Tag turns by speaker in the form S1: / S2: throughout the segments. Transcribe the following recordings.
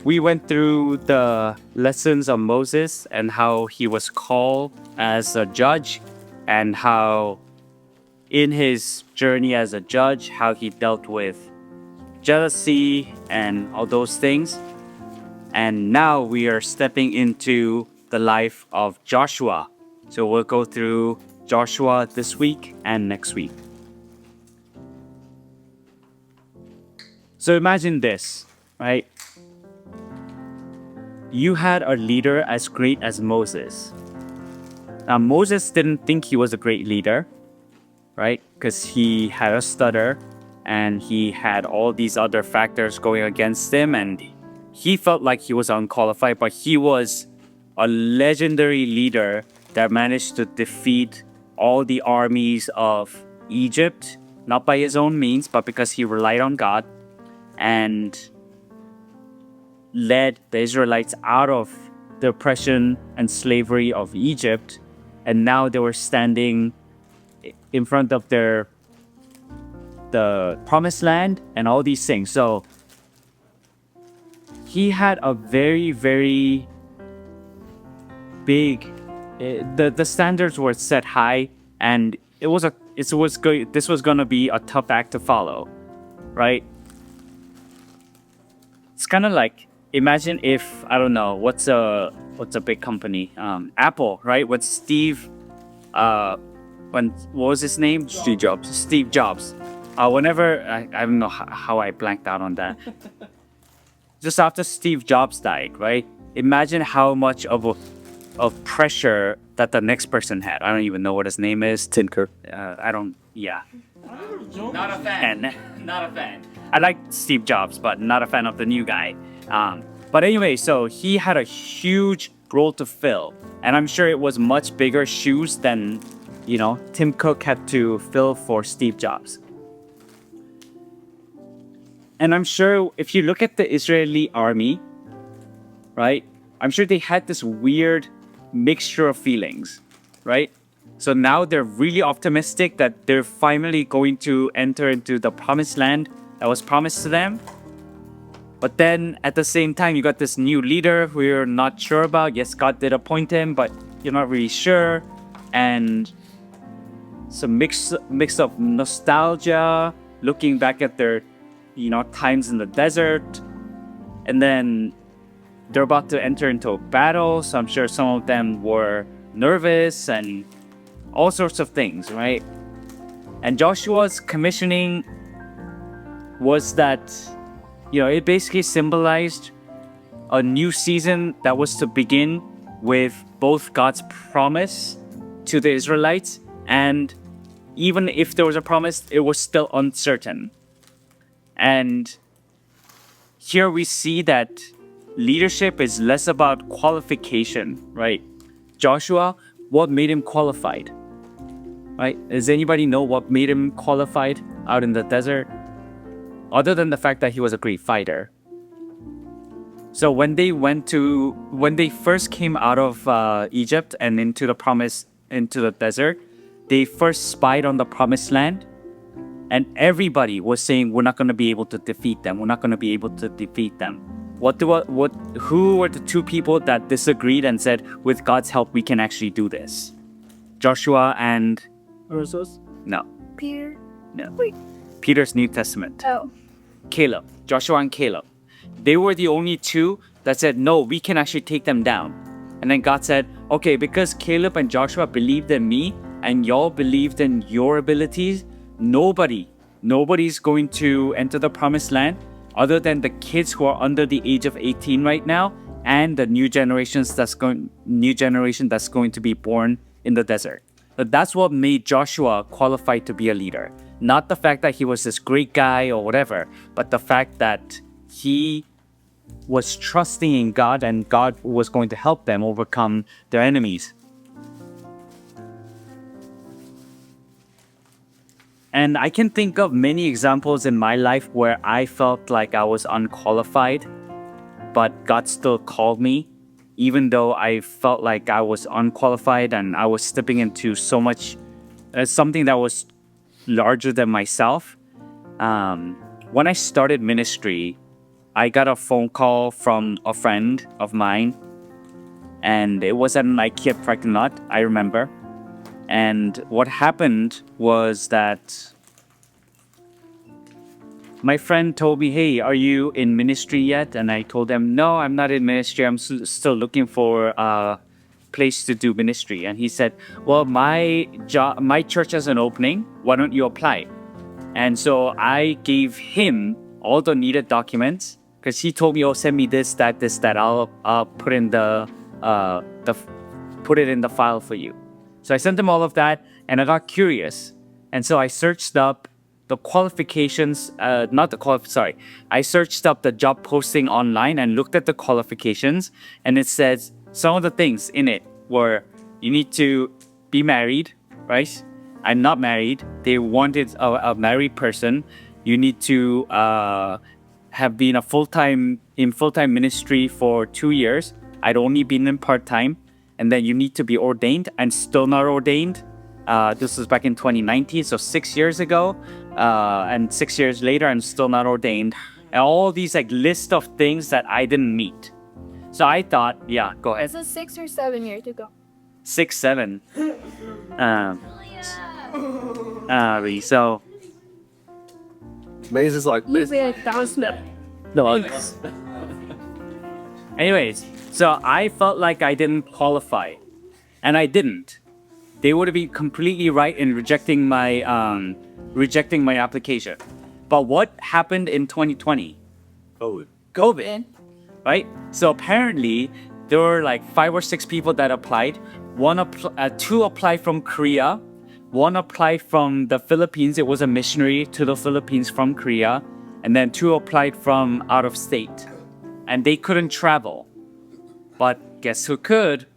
S1: We went through the lessons of Moses and how he was called as a judge, and how in his journey as a judge, how he dealt with jealousy and all those things. And now we are stepping into the life of Joshua. So we'll go through Joshua this week and next week. So imagine this, right? You had a leader as great as Moses. Now, Moses didn't think he was a great leader, right? Because he had a stutter and he had all these other factors going against him, and he felt like he was unqualified, but he was a legendary leader that managed to defeat all the armies of Egypt, not by his own means, but because he relied on God and led the Israelites out of the oppression and slavery of Egypt. And now they were standing in front of the promised land and all these things. So he had a very, very big, the standards were set high, and this was going to be a tough act to follow, right? It's kind of like, imagine if, I don't know, what's a big company? Apple, right? With Steve, what was his name?
S2: Steve Jobs.
S1: Steve Jobs. Whenever, I don't know how I blanked out on that. Just after Steve Jobs died, right? Imagine how much of pressure that the next person had. I don't even know what his name is.
S2: Tinker.
S1: Not a fan. Not a fan. I like Steve Jobs, but not a fan of the new guy. But anyway, so he had a huge role to fill. And I'm sure it was much bigger shoes than, Tim Cook had to fill for Steve Jobs. And I'm sure if you look at the Israeli army, right? I'm sure they had this weird mixture of feelings, right? So now they're really optimistic that they're finally going to enter into the promised land that was promised to them. But then at the same time, you got this new leader who you're not sure about. Yes, God did appoint him, but you're not really sure. And some mix of nostalgia, looking back at their, times in the desert. And then they're about to enter into a battle. So I'm sure some of them were nervous and all sorts of things, right? And Joshua's commissioning was that, it basically symbolized a new season that was to begin with both God's promise to the Israelites, and even if there was a promise, it was still uncertain. And here we see that leadership is less about qualification, right? Joshua, what made him qualified? Right? Does anybody know what made him qualified out in the desert? Other than the fact that he was a great fighter. So when they first came out of Egypt and into the desert, they first spied on the promised land, and everybody was saying, we're not going to be able to defeat them. We're not going to be able to defeat them. Who were the two people that disagreed and said, with God's help, we can actually do this? Joshua and...
S2: Moses?
S1: No.
S3: Peter?
S1: No.
S3: Wait.
S1: Peter's New Testament.
S3: Oh.
S1: Caleb. Joshua and Caleb. They were the only two that said, no, we can actually take them down. And then God said, okay, because Caleb and Joshua believed in me and y'all believed in your abilities, nobody's going to enter the promised land other than the kids who are under the age of 18 right now and the new generation that's going to be born in the desert. But that's what made Joshua qualified to be a leader. Not the fact that he was this great guy or whatever, but the fact that he was trusting in God and God was going to help them overcome their enemies. And I can think of many examples in my life where I felt like I was unqualified, but God still called me, even though I felt like I was unqualified and I was stepping into so much, something that was larger than myself. When I started ministry, I got a phone call from a friend of mine, and it was at an IKEA parking lot, I remember. And what happened was that my friend told me, "Hey, are you in ministry yet?" And I told him, "No, I'm not in ministry. I'm still looking for a place to do ministry." And he said, "Well, my church has an opening. Why don't you apply?" And so I gave him all the needed documents because he told me, "Oh, send me this, that, this, that. I'll put in the put it in the file for you." So I sent him all of that, and I got curious, and so I searched up the qualifications. I searched up the job posting online and looked at the qualifications, and it says some of the things in it were you need to be married, right? I'm not married. They wanted a married person. You need to have been in full-time ministry for 2 years. I'd only been in part-time. And then you need to be ordained. I'm still not ordained. This was back in 2019, so 6 years ago. And 6 years later, I'm still not ordained. And all these like list of things that I didn't meet. So I thought, yeah, go ahead.
S2: Is it 6 or 7 years to go?
S1: 6, 7. Really, so
S3: Maze is like this.
S1: no. Anyways, so I felt like I didn't qualify, and I didn't. They would have been completely right in rejecting my application. But what happened in 2020? COVID, right? So apparently there were like 5 or 6 people that applied. Two applied from Korea. One applied from the Philippines. It was a missionary to the Philippines from Korea. And then 2 applied from out of state. And they couldn't travel. But guess who could?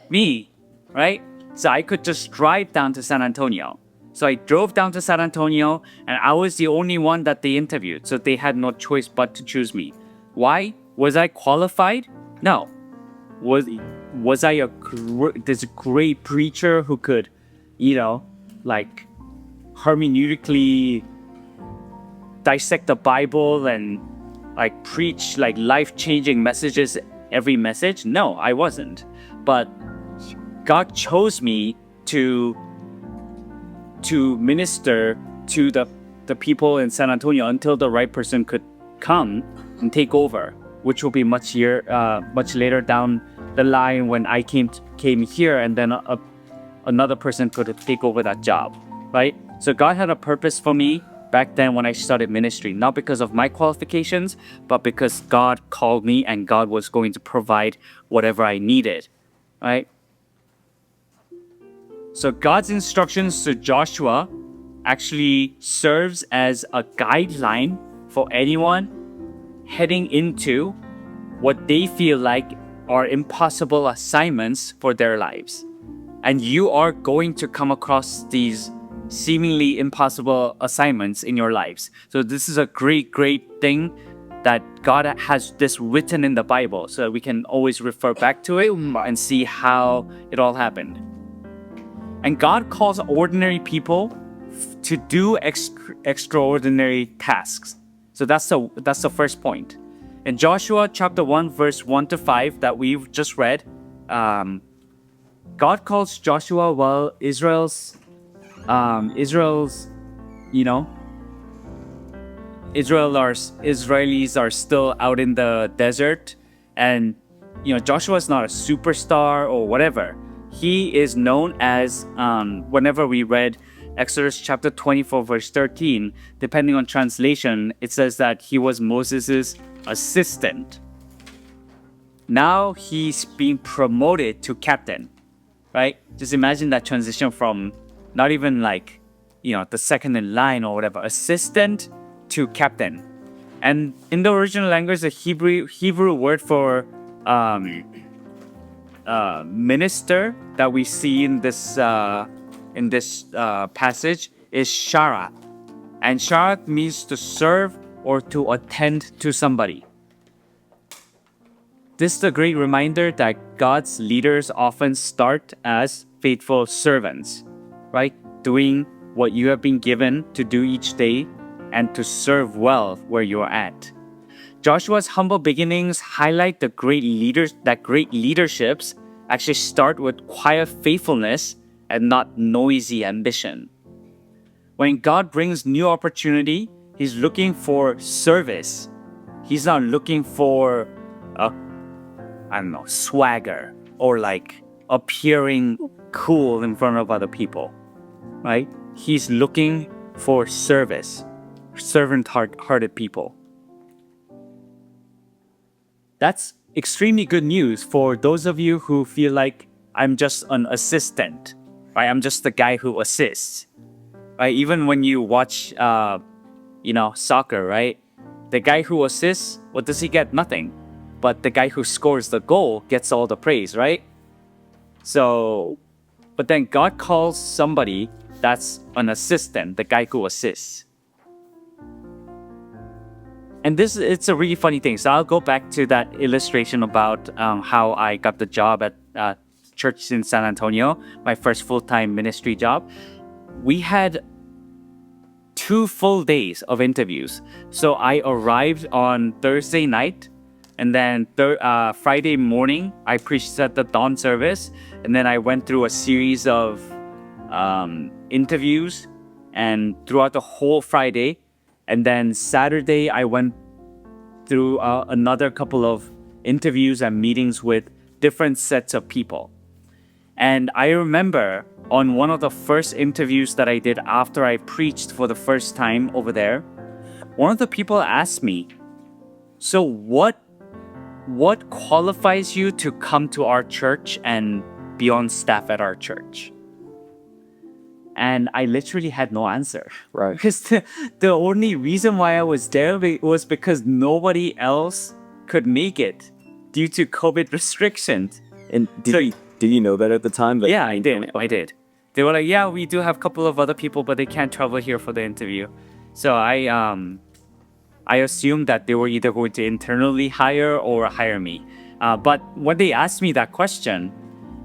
S1: Me, right? So I could just drive down to San Antonio. So I drove down to San Antonio, and I was the only one that they interviewed. So they had no choice but to choose me. Why? Was I qualified? No. Was I this great preacher who could, like hermeneutically dissect the Bible and like preach like life-changing messages every message? No, I wasn't. But God chose me to minister to the people in San Antonio until the right person could come and take over, which will be much later down the line when I came here, and then another person could take over that job, right? So God had a purpose for me back then when I started ministry, not because of my qualifications, but because God called me and God was going to provide whatever I needed, right? So God's instructions to Joshua actually serves as a guideline for anyone heading into what they feel like are impossible assignments for their lives. And you are going to come across these seemingly impossible assignments in your lives. So this is a great thing that God has this written in the Bible, so that we can always refer back to it and see how it all happened. And God calls ordinary people to do extraordinary tasks. So that's the first point. In Joshua chapter 1, verse 1 to 5 that we've just read, God calls Joshua while Israelis are still out in the desert, and Joshua is not a superstar or whatever. He is known as, whenever we read Exodus chapter 24 verse 13, depending on translation, it says that he was Moses' assistant. Now he's being promoted to captain, right? Just imagine that transition from not even like, the second in line or whatever, assistant to captain. And in the original language, the Hebrew word for minister that we see in this passage is sharat. And sharat means to serve or to attend to somebody. This is a great reminder that God's leaders often start as faithful servants, right? Doing what you have been given to do each day and to serve well where you are at. Joshua's humble beginnings highlight the great leaders that great leaderships actually start with quiet faithfulness and not noisy ambition. When God brings new opportunity, He's looking for service. He's not looking for swagger or like appearing cool in front of other people, right? He's looking for service, servant-hearted people. That's extremely good news for those of you who feel like I'm just an assistant, right? I'm just the guy who assists, right? Even when you watch, soccer, right? The guy who assists, what does he get? Nothing. But the guy who scores the goal gets all the praise, right? So, but then God calls somebody that's an assistant, the guy who assists. And it's a really funny thing. So I'll go back to that illustration about how I got the job at church in San Antonio, my first full-time ministry job. We had 2 full days of interviews. So I arrived on Thursday night, and then Friday morning, I preached at the dawn service. And then I went through a series of interviews and throughout the whole Friday. And then Saturday, I went through another couple of interviews and meetings with different sets of people. And I remember on one of the first interviews that I did after I preached for the first time over there, one of the people asked me, so what qualifies you to come to our church and be on staff at our church? And I literally had no answer.
S2: Right.
S1: Because the only reason why I was there was because nobody else could make it due to COVID restrictions.
S2: And did you know that at the time?
S1: Yeah, I did. They were like, yeah, we do have a couple of other people, but they can't travel here for the interview. So I assumed that they were either going to internally hire or hire me. But when they asked me that question,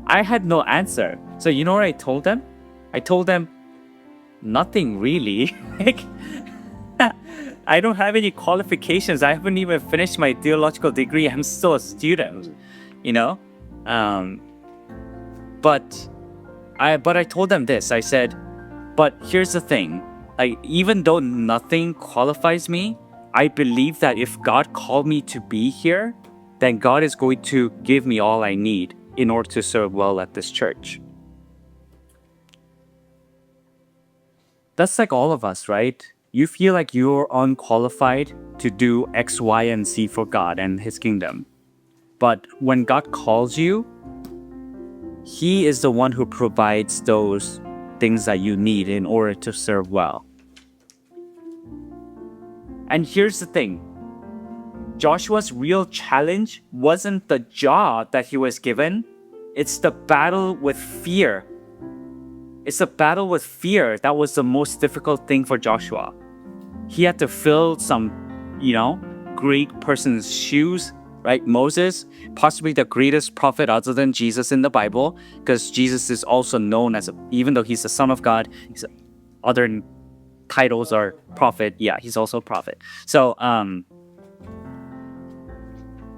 S1: I had no answer. So you know what I told them? I told them, nothing really. I don't have any qualifications. I haven't even finished my theological degree. I'm still a student, you know? But I told them this. I said, but here's the thing. Like, even though nothing qualifies me, I believe that if God called me to be here, then God is going to give me all I need in order to serve well at this church. That's like all of us, right? You feel like you're unqualified to do X, Y, and Z for God and His kingdom. But when God calls you, He is the one who provides those things that you need in order to serve well. And here's the thing. Joshua's real challenge wasn't the job that he was given. It's the battle with fear. It's the battle with fear that was the most difficult thing for Joshua. He had to fill some, great person's shoes, right? Moses, possibly the greatest prophet other than Jesus in the Bible, because Jesus is also known as, even though he's the Son of God, other titles are prophet. Yeah, he's also a prophet. So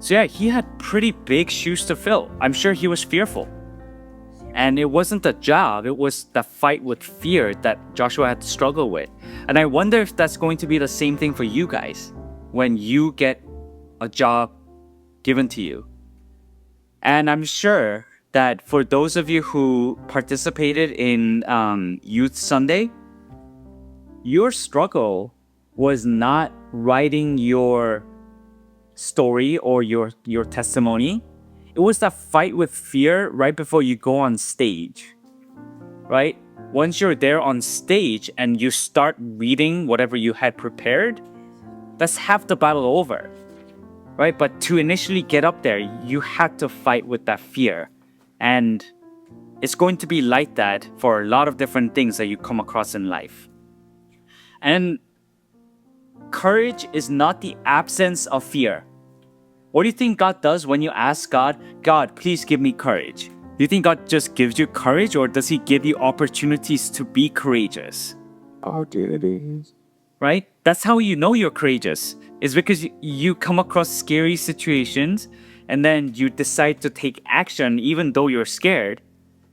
S1: yeah, he had pretty big shoes to fill. I'm sure he was fearful. And it wasn't the job, it was the fight with fear that Joshua had to struggle with. And I wonder if that's going to be the same thing for you guys when you get a job given to you. And I'm sure that for those of you who participated in Youth Sunday, your struggle was not writing your story or your testimony. It was that fight with fear right before you go on stage, right? Once you're there on stage and you start reading whatever you had prepared, that's half the battle over, right? But to initially get up there, you had to fight with that fear. And it's going to be like that for a lot of different things that you come across in life. And courage is not the absence of fear. What do you think God does when you ask God, God, please give me courage? Do you think God just gives you courage, or does He give you opportunities to be courageous?
S2: Opportunities.
S1: Right? That's how you know you're courageous. is because you come across scary situations and then you decide to take action even though you're scared.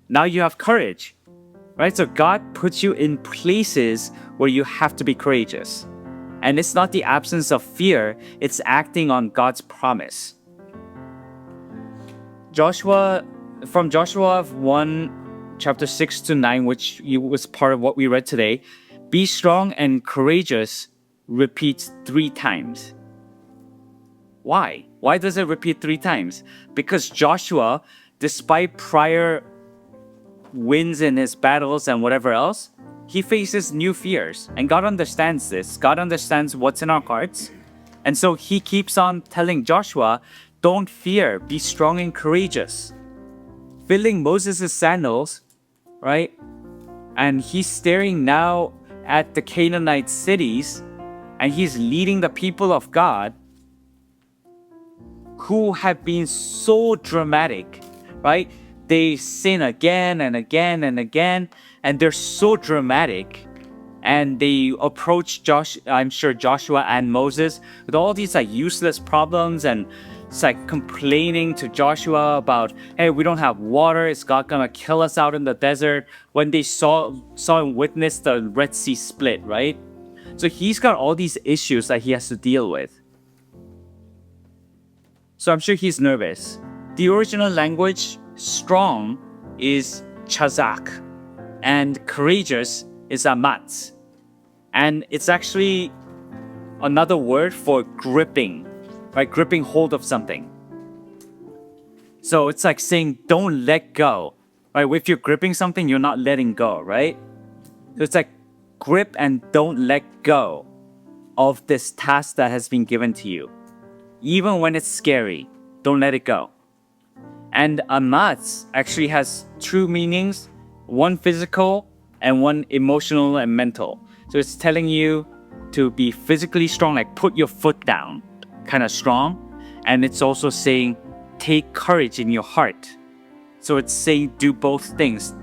S1: Now you have courage, right? So God puts you in places where you have to be courageous. And it's not the absence of fear, it's acting on God's promise. From Joshua 1, chapter 6 to 9, which was part of what we read today, be strong and courageous repeats 3 times. Why? Why does it repeat 3 times? Because Joshua, despite prior wins in his battles and whatever else, he faces new fears. And God understands this. God understands what's in our hearts. And so he keeps on telling Joshua, don't fear, be strong and courageous. Filling Moses' sandals, right? And he's staring now at the Canaanite cities, and he's leading the people of God who have been so dramatic, right? They sin again and again and again, and they're so dramatic. And they approach Joshua and Moses with all these like useless problems, and it's like complaining to Joshua about, hey, we don't have water, is God gonna kill us out in the desert? When they saw and witnessed the Red Sea split, right? So he's got all these issues that he has to deal with. So I'm sure he's nervous. The original language, strong, is chazak, and courageous is amatz. And it's actually another word for gripping, right? Gripping hold of something. So it's like saying, don't let go, right? If you're gripping something, you're not letting go, right? So it's like grip and don't let go of this task that has been given to you. Even when it's scary, don't let it go. And amatz actually has 2 meanings, one physical and one emotional and mental. So it's telling you to be physically strong, like put your foot down, kind of strong. And it's also saying, take courage in your heart. So it's saying do both things.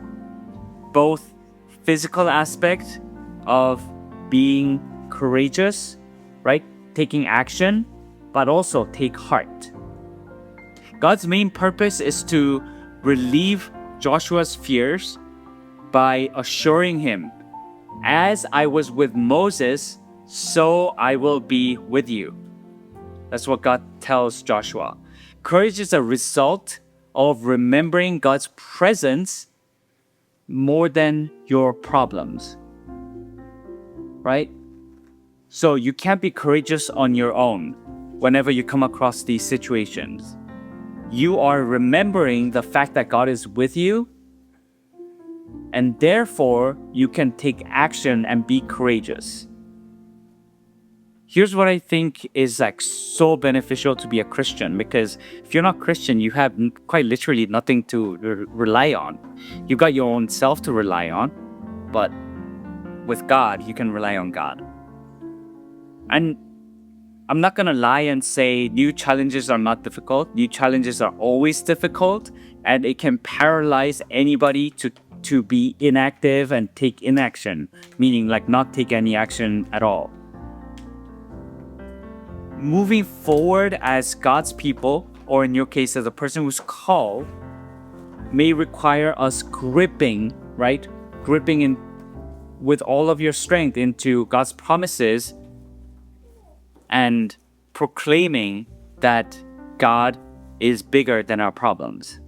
S1: Both physical aspect of being courageous, right? Taking action, but also take heart. God's main purpose is to relieve Joshua's fears by assuring him, as I was with Moses, so I will be with you. That's what God tells Joshua. Courage is a result of remembering God's presence more than your problems, right? So you can't be courageous on your own whenever you come across these situations. You are remembering the fact that God is with you, and therefore you can take action and be courageous. Here's what I think is like so beneficial to be a Christian, because if you're not Christian, you have quite literally nothing to rely on. You've got your own self to rely on, but with God, you can rely on God. And I'm not going to lie and say new challenges are not difficult. New challenges are always difficult, and it can paralyze anybody to be inactive and take inaction, meaning like not take any action at all. Moving forward as God's people, or in your case as a person who's called, may require us gripping, right? Gripping in with all of your strength into God's promises and proclaiming that God is bigger than our problems.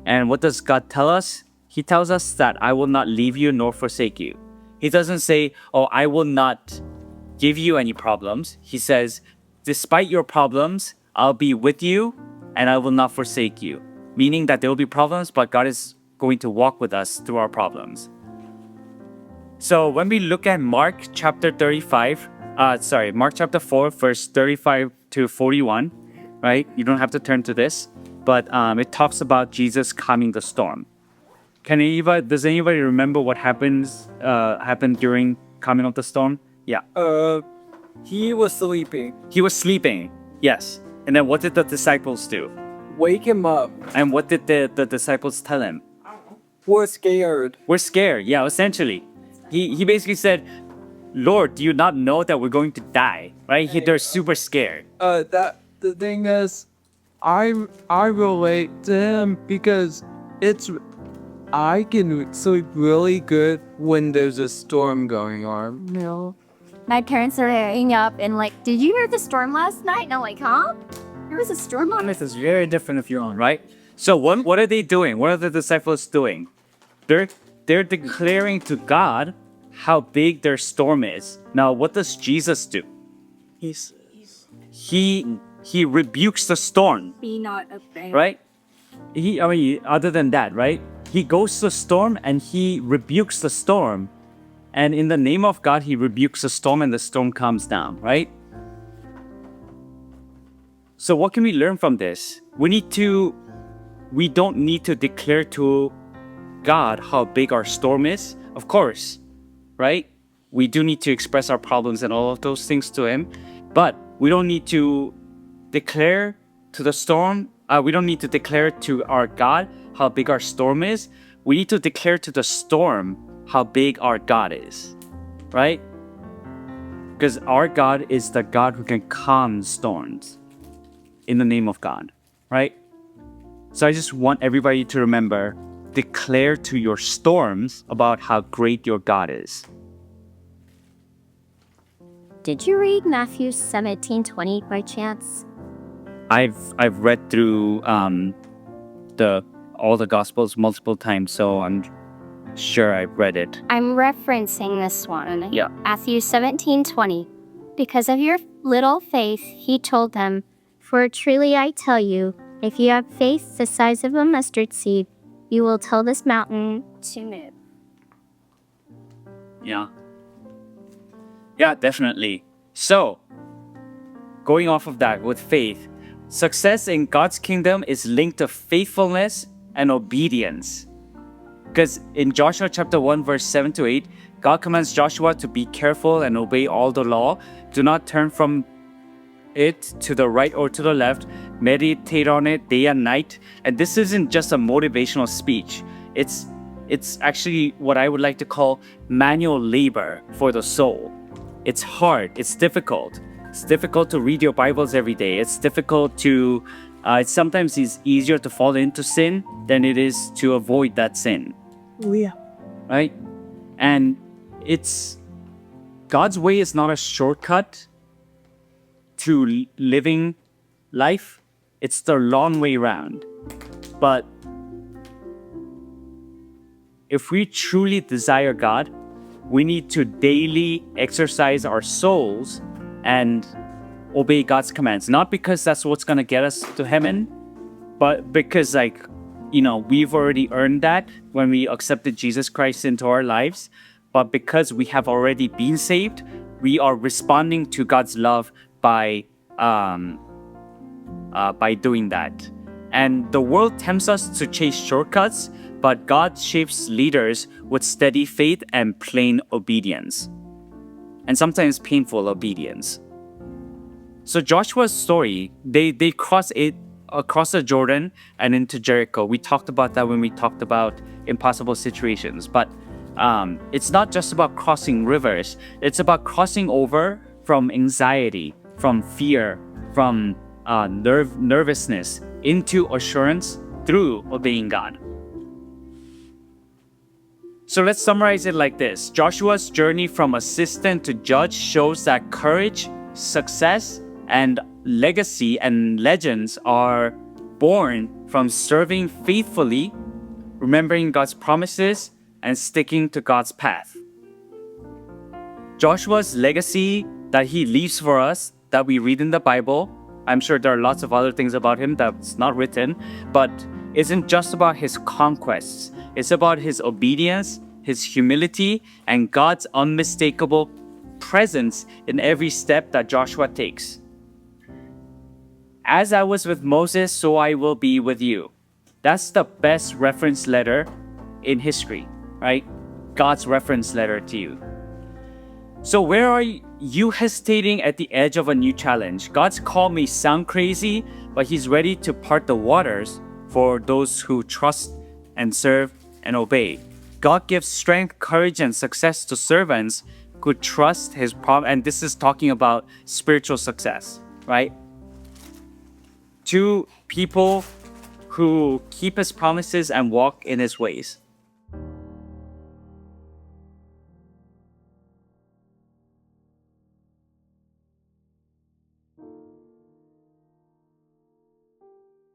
S1: And what does God tell us? He tells us that I will not leave you nor forsake you. He doesn't say, oh, I will not give you any problems. He says, despite your problems, I'll be with you and I will not forsake you. Meaning that there will be problems, but God is going to walk with us through our problems. So when we look at Mark chapter 4, verse 35 to 41, right? You don't have to turn to this, but it talks about Jesus calming the storm. Does anybody remember what happened during calming of the storm? Yeah.
S3: He was sleeping.
S1: He was sleeping, yes. And then what did the disciples do?
S3: Wake him up.
S1: And what did the disciples tell him?
S3: We're scared.
S1: We're scared, yeah, essentially. He basically said, Lord, do you not know that we're going to die? right? They're super scared.
S3: That the thing is, I relate to him because I can sleep really good when there's a storm going on.
S4: No. My parents are waking up and like, did you hear the storm last night? And I'm like, huh? There was a storm on
S1: This is very different if you're on, right? So what are they doing? What are the disciples doing? They're declaring to God how big their storm is. Now, what does Jesus do? He rebukes the storm,
S4: Be not afraid.
S1: right? Other than that, right? He goes to the storm and he rebukes the storm. And in the name of God, he rebukes the storm and the storm calms down, right? So what can we learn from this? We don't need to declare to God how big our storm is. Of course, right? We do need to express our problems and all of those things to him. But we don't need to declare to the storm. We don't need to declare to our God how big our storm is. We need to declare to the storm how big our God is, right? Because our God is the God who can calm storms in the name of God, right? So I just want everybody to remember, declare to your storms about how great your God is.
S4: Did you read Matthew 17:20 by chance?
S1: I've read through all the Gospels multiple times, so I'm sure I've read it.
S4: I'm referencing this one.
S1: Yeah.
S4: Matthew 17:20. Because of your little faith, he told them, for truly I tell you, if you have faith the size of a mustard seed, you will tell this mountain to move.
S1: Yeah. Yeah, definitely. So, going off of that with faith, success in God's kingdom is linked to faithfulness and obedience. Because in Joshua chapter 1, verse 7 to 8, God commands Joshua to be careful and obey all the law. Do not turn from it to the right or to the left. Meditate on it day and night. And this isn't just a motivational speech. It's actually what I would like to call manual labor for the soul. It's hard. It's difficult. It's difficult to read your Bibles every day. It's difficult to... sometimes it's easier to fall into sin than it is to avoid that sin.
S3: Oh, yeah.
S1: Right? And God's way is not a shortcut to living life. It's the long way round. But if we truly desire God, we need to daily exercise our souls and obey God's commands. Not because that's what's going to get us to heaven, but because we've already earned that when we accepted Jesus Christ into our lives. But because we have already been saved, we are responding to God's love by doing that. And the world tempts us to chase shortcuts, but God shapes leaders with steady faith and plain obedience. And sometimes painful obedience. So Joshua's story, they cross it across the Jordan and into Jericho. We talked about that when we talked about impossible situations. But it's not just about crossing rivers. It's about crossing over from anxiety, from fear, from nervousness into assurance through obeying God. So let's summarize it like this. Joshua's journey from assistant to judge shows that courage, success, and legacy and legends are born from serving faithfully, remembering God's promises, and sticking to God's path. Joshua's legacy that he leaves for us, that we read in the Bible, I'm sure there are lots of other things about him that's not written, but isn't just about his conquests. It's about his obedience, his humility, and God's unmistakable presence in every step that Joshua takes. As I was with Moses, so I will be with you. That's the best reference letter in history, right? God's reference letter to you. So where are you hesitating at the edge of a new challenge? God's call may sound crazy, but He's ready to part the waters for those who trust and serve and obey. God gives strength, courage, and success to servants, who trust his and this is talking about spiritual success, right? To people who keep his promises and walk in his ways.